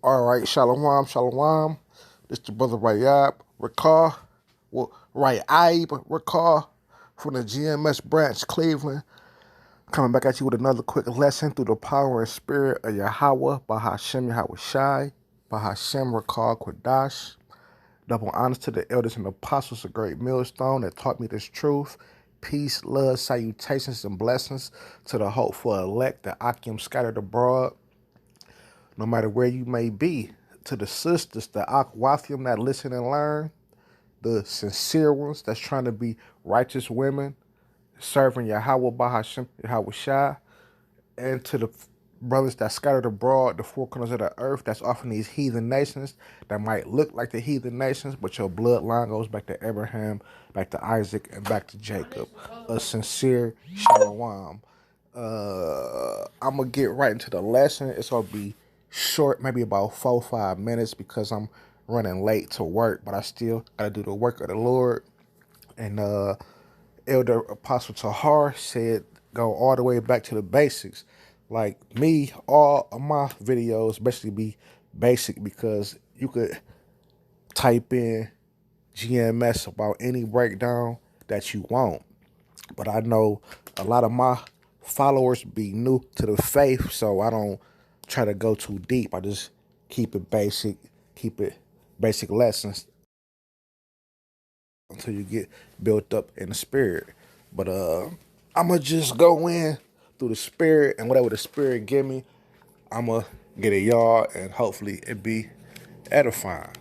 All right, shalom, shalom. This the brother Rayab Rakar, well, Rayab Rakar from the GMS branch, Cleveland. Coming back at you with another quick lesson through the power and spirit of Yahweh, Bahashem Yahweh Shai, Bahashem Rakar Kwadash. Double honors to the elders and apostles, a great millstone that taught me this truth. Peace, love, salutations, and blessings to the hopeful elect, the Akim scattered abroad. No matter where you may be, to the sisters, the Akwathium that listen and learn, the sincere ones that's trying to be righteous women, serving Yahweh Bahashim, Yahweh Shai, and to the brothers that scattered abroad, the four corners of the earth, that's often these heathen nations that might look like the heathen nations, but your bloodline goes back to Abraham, back to Isaac, and back to Jacob. A sincere shalom. I'm gonna get right into the lesson. It's gonna be short, maybe about 4 or 5 minutes because I'm running late to work, but I still gotta do the work of the Lord. And Elder Apostle Tahar said, go all the way back to the basics. Like me, all of my videos basically be basic because you could type in GMS about any breakdown that you want. But I know a lot of my followers be new to the faith, so I don't try to go too deep. I just keep it basic lessons until you get built up in the spirit. But I'ma just go in through the spirit, and whatever the spirit give me, I'ma get a yard, and hopefully it be edifying.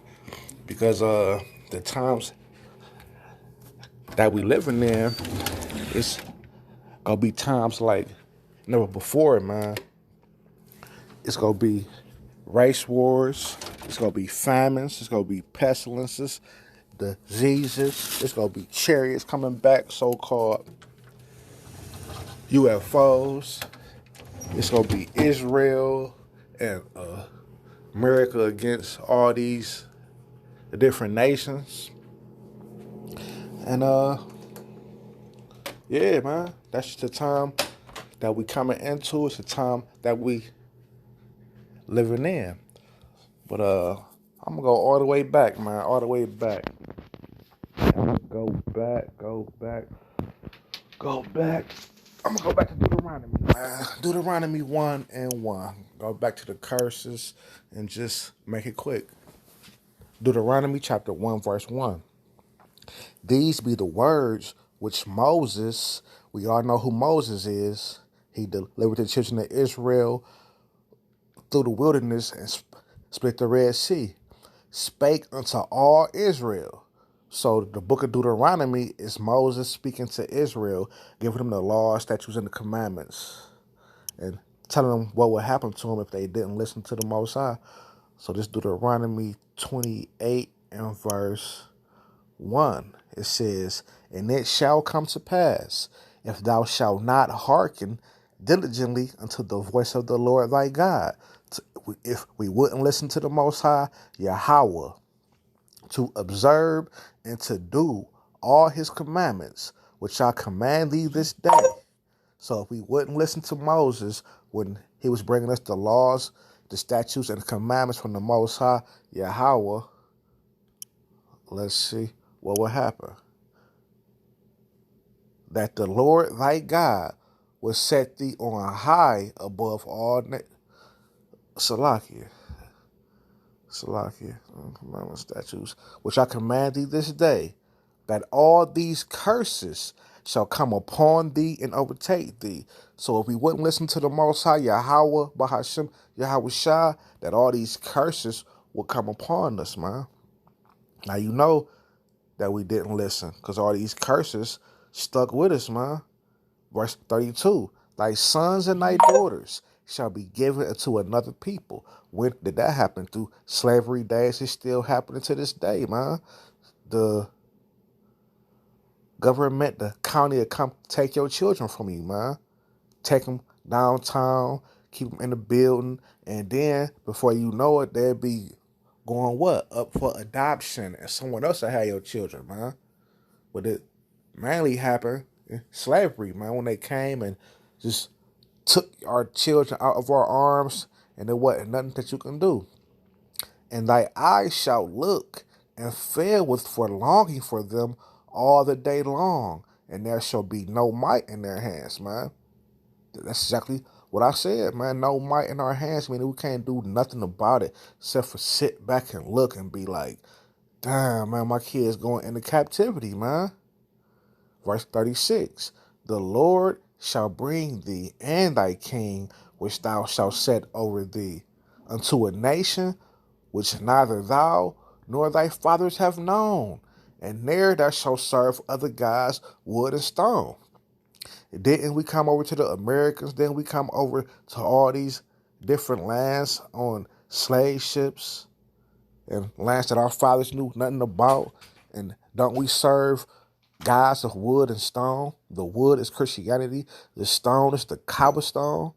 Because the times that we living in, it's gonna be times like never before, man. It's gonna be race wars. It's gonna be famines. It's gonna be pestilences, diseases. It's gonna be chariots coming back, so-called UFOs. It's gonna be Israel and America against all these different nations. And yeah, man, that's just the time that we coming into. It's the time that we living in. But I'm gonna go all the way back, man, all the way back. I'm gonna go back. I'm gonna go back to Deuteronomy, man. Deuteronomy 1:1. Go back to the curses and just make it quick. Deuteronomy chapter 1, verse 1. These be the words which Moses, we all know who Moses is. He delivered the children of Israel through the wilderness and split the Red Sea. Spake unto all Israel. So the book of Deuteronomy is Moses speaking to Israel, giving them the laws, statutes, and the commandments, and telling them what would happen to them if they didn't listen to the Most High. So this Deuteronomy 28 and verse 1, it says, and it shall come to pass, if thou shalt not hearken diligently unto the voice of the Lord thy God, if we wouldn't listen to the Most High, Yahweh, to observe and to do all his commandments, which I command thee this day. So if we wouldn't listen to Moses when he was bringing us the laws, the statutes, and the commandments from the Most High, Yahweh, let's see what would happen. That the Lord thy God will set thee on high above all Salakia, commandments, statutes, which I command thee this day, that all these curses shall come upon thee and overtake thee. So if we wouldn't listen to the Most High, Yahweh, Bahashim, Yahweh Shah, that all these curses will come upon us, man. Now you know that we didn't listen, because all these curses stuck with us, man. Verse 32, thy sons and thy daughters shall be given unto another people. When did that happen? Through slavery days. It's still happening to this day, man. The government, the county will come take your children from you, man. Take them downtown, keep them in the building, and then before you know it, they'll be going what? Up for adoption, and someone else will have your children, man. But it mainly happened in slavery, man, when they came and just took our children out of our arms, and there wasn't nothing that you can do. and thy eyes shall look and fail with for longing for them all the day long, and there shall be no might in their hands, man. That's exactly what I said, man. No might in our hands, meaning we can't do nothing about it except for sit back and look and be like, damn, man, my kid's going into captivity, man. Verse 36, the Lord shall bring thee and thy king, which thou shalt set over thee, unto a nation which neither thou nor thy fathers have known, and there thou shalt serve other gods, wood and stone. Didn't we come over to the Americans? Didn't we come over to all these different lands on slave ships and lands that our fathers knew nothing about? And don't we serve gods of wood and stone? The wood is Christianity. The stone is the cobblestone.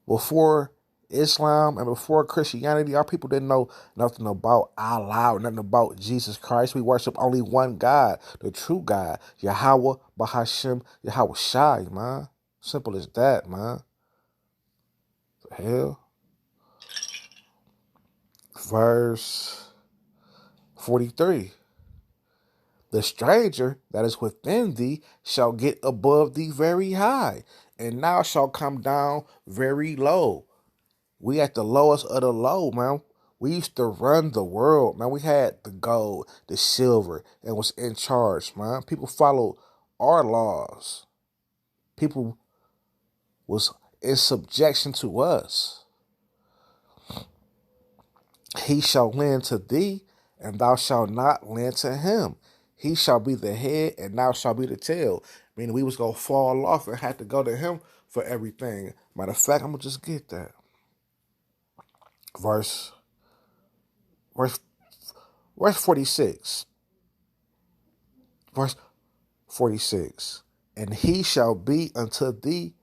Before Islam and before Christianity, our people didn't know nothing about Allah or nothing about Jesus Christ. We worship only one God, the true God, Yahweh, Bahashim, Yahweh Shai, man. Simple as that, man. The hell? Verse 43. The stranger that is within thee shall get above thee very high, and thou shalt come down very low. We at the lowest of the low, man. We used to run the world, man. We had the gold, the silver, and was in charge, man. People followed our laws. People was in subjection to us. He shall lend to thee, and thou shalt not lend to him. He shall be the head, and thou shalt be the tail. Meaning we was going to fall off and had to go to him for everything. Matter of fact, I'm going to just get that. Verse 46. Verse 46. And he shall be unto thee,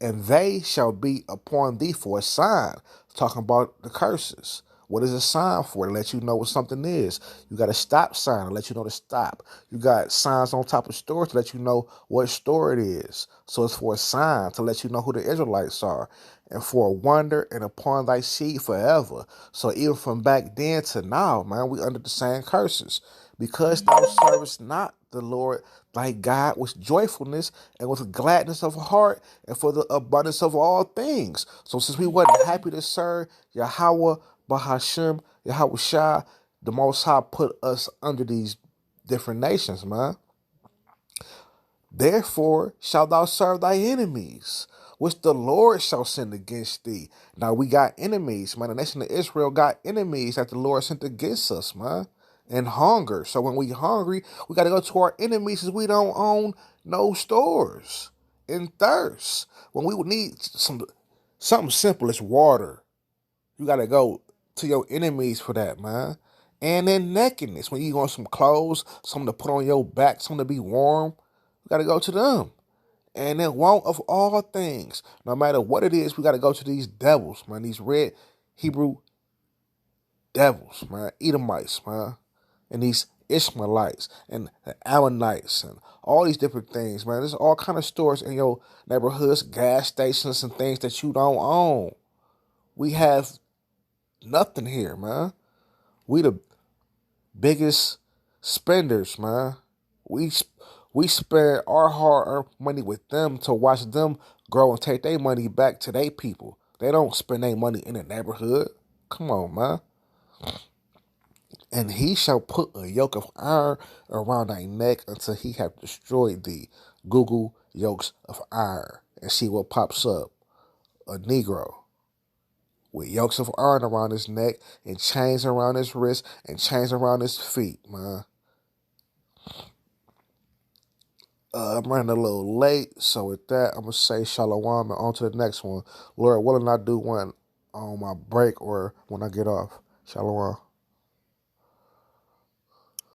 and they shall be upon thee for a sign. Talking about the curses. What is a sign for? To let you know what something is. You got a stop sign to let you know to stop. You got signs on top of stores to let you know what store it is. So it's for a sign to let you know who the Israelites are. And for a wonder and upon thy seed forever. So even from back then to now, man, we under the same curses. Because thou servest not the Lord thy God with joyfulness and with gladness of heart and for the abundance of all things. So since we wasn't happy to serve Yahweh, Bahashim, Yahweh Shai, the Most High put us under these different nations, man. Therefore shalt thou serve thy enemies, which the Lord shall send against thee. Now we got enemies, man. The nation of Israel got enemies that the Lord sent against us, man. And hunger. So when we hungry, we got to go to our enemies because we don't own no stores. And thirst. When we would need something simple as water, you got to go to your enemies for that, man. And then nakedness. When you want some clothes, something to put on your back, something to be warm, you got to go to them. And then want of all things, no matter what it is, we got to go to these devils, man. These red Hebrew devils, man. Edomites, man. And these Ishmaelites and the Ammonites and all these different things, man. There's all kind of stores in your neighborhoods, gas stations and things that you don't own. We have nothing here, man. We the biggest spenders, man. We spend our hard-earned money with them to watch them grow and take their money back to their people. They don't spend their money in the neighborhood. Come on, man. And he shall put a yoke of iron around thy neck until he have destroyed thee. Google yokes of iron and see what pops up. A Negro with yokes of iron around his neck and chains around his wrist and chains around his feet, man. I'm running a little late, so with that, I'm going to say shalom and on to the next one. Lord willing, I do one on my break or when I get off. Shalom.